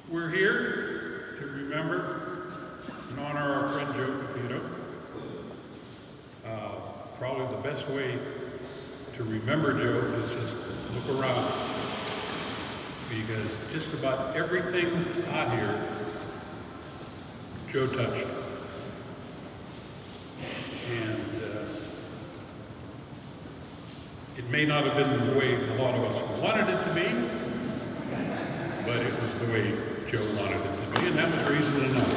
We're here to remember and honor our friend Joe Peppito. Probably the best way to remember Joe is just look around, because just about everything out here, Joe touched. And it may not have been the way a lot of us wanted it to be, but it was the way Joe wanted it to be, and that was reason enough.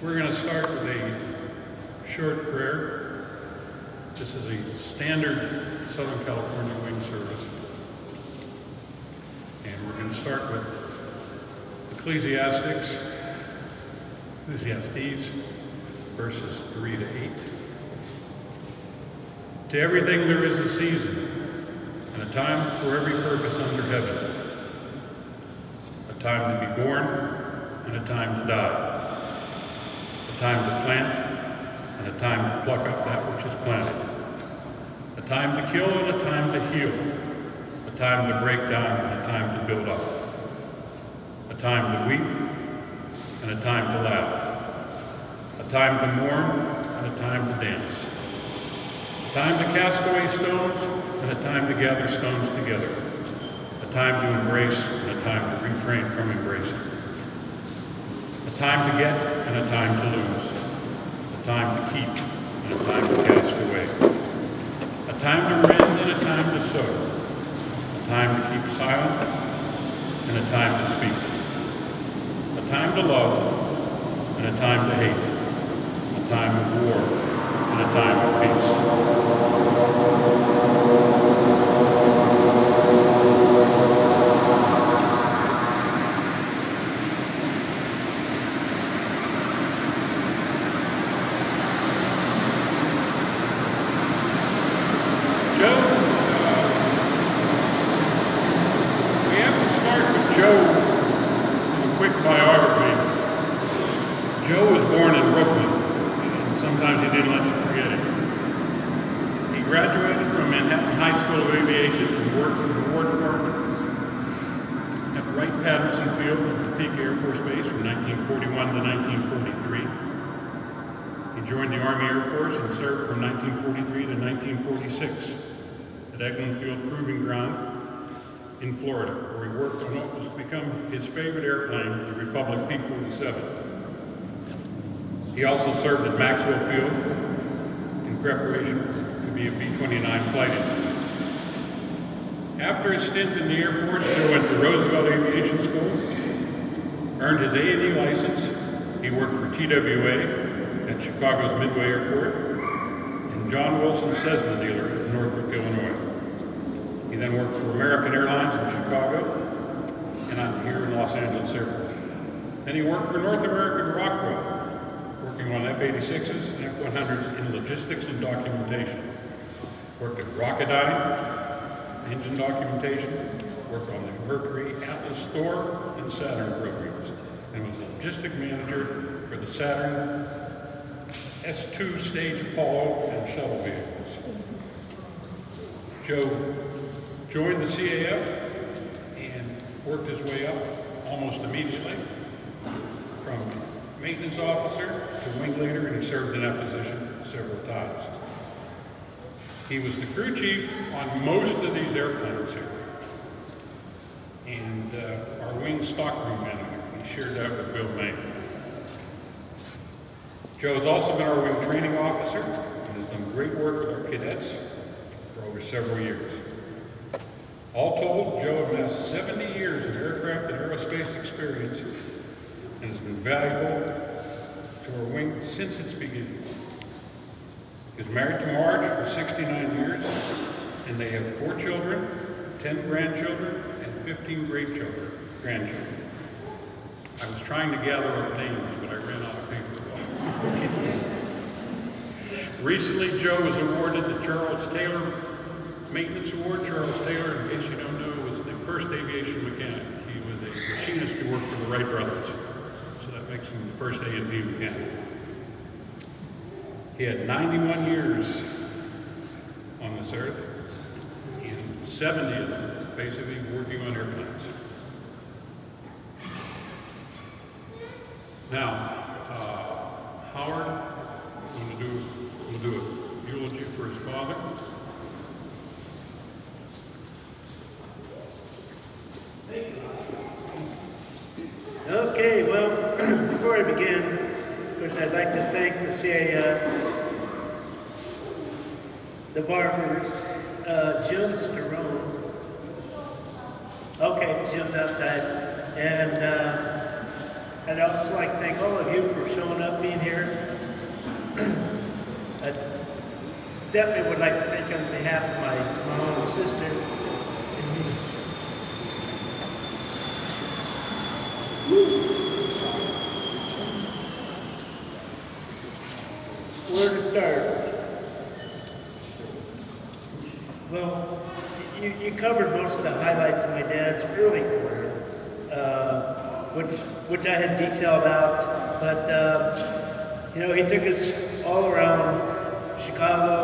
We're going to start with a short prayer. This is a standard Southern California wing service. And we're going to start with Ecclesiastes, verses 3 to 8. To everything there is a season, and a time for every purpose under heaven. A time to be born, and a time to die. A time to plant, and a time to pluck up that which is planted. A time to kill, and a time to heal. A time to break down, and a time to build up. A time to weep, and a time to laugh. A time to mourn, and a time to dance. A time to cast away stones, and a time to gather stones together. A time to embrace, and a time to refrain from embracing. A time to get, and a time to lose. A time to keep, and a time to cast away. A time to rend, and a time to sow. A time to keep silent, and a time to speak. A time to love, and a time to hate. A time of war, and a time of peace. Joe was born in Brooklyn, and sometimes he didn't let you forget it. He graduated from Manhattan High School of Aviation and worked in the War Department at Wright-Patterson Field at Topeka Air Force Base from 1941 to 1943. He joined the Army Air Force and served from 1943 to 1946 at Eglin Field Proving Ground in Florida, where he worked on what was to become his favorite airplane, the Republic P-47. He also served at Maxwell Field in preparation to be a B-29 flight engineer. After his stint in the Air Force, Joe went to Roosevelt Aviation School, earned his A&E license. He worked for TWA at Chicago's Midway Airport and John Wilson Cessna dealer in Northbrook, Illinois. He then worked for American Airlines in Chicago and I'm here in Los Angeles Airport. Then he worked for North American Rockwell, working on F-86s and F-100s in logistics and documentation. Worked at Rocketdyne, engine documentation, worked on the Mercury Atlas Thor and Saturn programs, and was the logistic manager for the Saturn S2 stage Apollo and shuttle vehicles. Joe joined the CAF and worked his way up almost immediately from maintenance officer to wing leader, and he served in that position several times. He was the crew chief on most of these airplanes here, and our wing stockroom manager. He shared that with Bill Main. Joe has also been our wing training officer and has done great work with our cadets for over several years. All told, Joe amassed 70 years of aircraft and aerospace experience and has been valuable to our wing since its beginning. He was married to Marge for 69 years, and they have 4 children, 10 grandchildren, and 15 grandchildren. I was trying to gather up names, but I ran out of paper. Recently, Joe was awarded the Charles Taylor Maintenance Award. Charles Taylor, in case you don't know, was the first aviation mechanic. He was a machinist who worked for the Wright brothers. So that makes him the first A&P mechanic. He had 91 years on this earth, and 70 of them basically working on airplanes. Now, Howard will do a eulogy for his father. Thank you. Okay, well, before I begin, of course, I'd like to thank the CAF, the barbers, Jim Sterone. Okay, Jim's outside. And I'd also like to thank all of you for showing up, being here. I definitely would like to thank on behalf of my mom and sister and me. Where to start? Well, you covered most of the highlights of my dad's early career, which I had detailed out, but you know, he took us all around Chicago,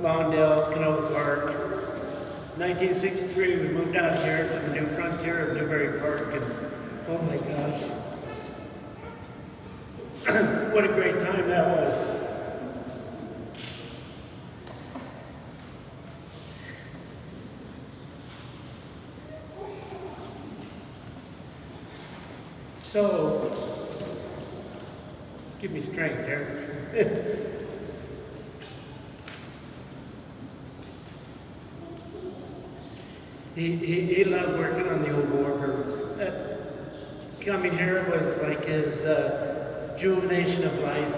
Lawndale, Canova Park. 1963, we moved out here to the new frontier of Newbury Park, and oh my gosh, what a great time that was. So, give me strength, Eric. He loved working on the old warbirds. Coming here was like his rejuvenation of life.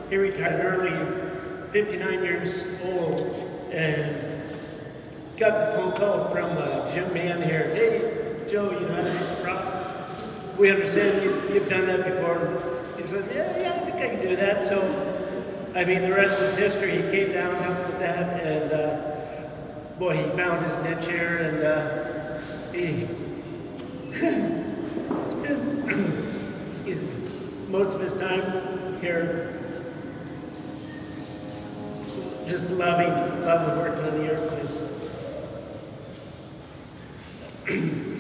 He retired early, 59 years old, and got the phone call from Jim Mann here. Hey, Joe, you know, we understand you've done that before. He said, yeah, I think I can do that. So, I mean, the rest is history. He came down, helped with that, and boy, he found his niche here, and he spent excuse me, most of his time here just loving working on the airplanes.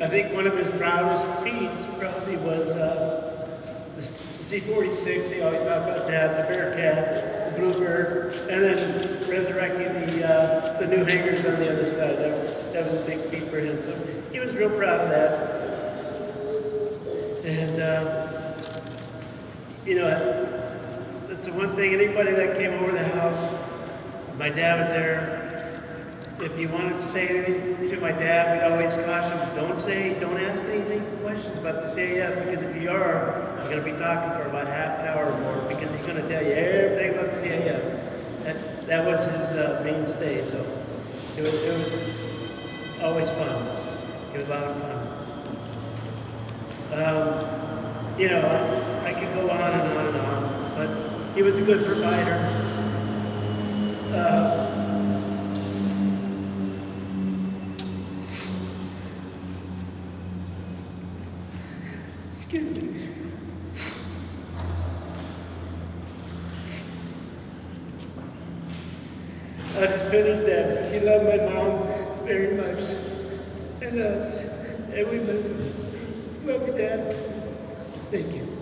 I think one of his proudest feats probably was the C-46. He always talked about that, the Bearcat, the Bluebird, and then resurrecting the new hangars on the other side. That was a big feat for him. So he was real proud of that. And, you know, that's the one thing, anybody that came over the house, my dad was there. If you wanted to say anything to my dad, we'd always caution him, don't ask anything questions about the CAF, because if you are, you're going to be talking for about half an hour or more, because he's going to tell you everything about the CAF. That was his mainstay, so it was always fun. It was a lot of fun. You know, I could go on and on and on, but he was a good provider. Excuse me. I just finished that. He loved my mom very much, and us, and we miss him. Love you, Dad. Thank you.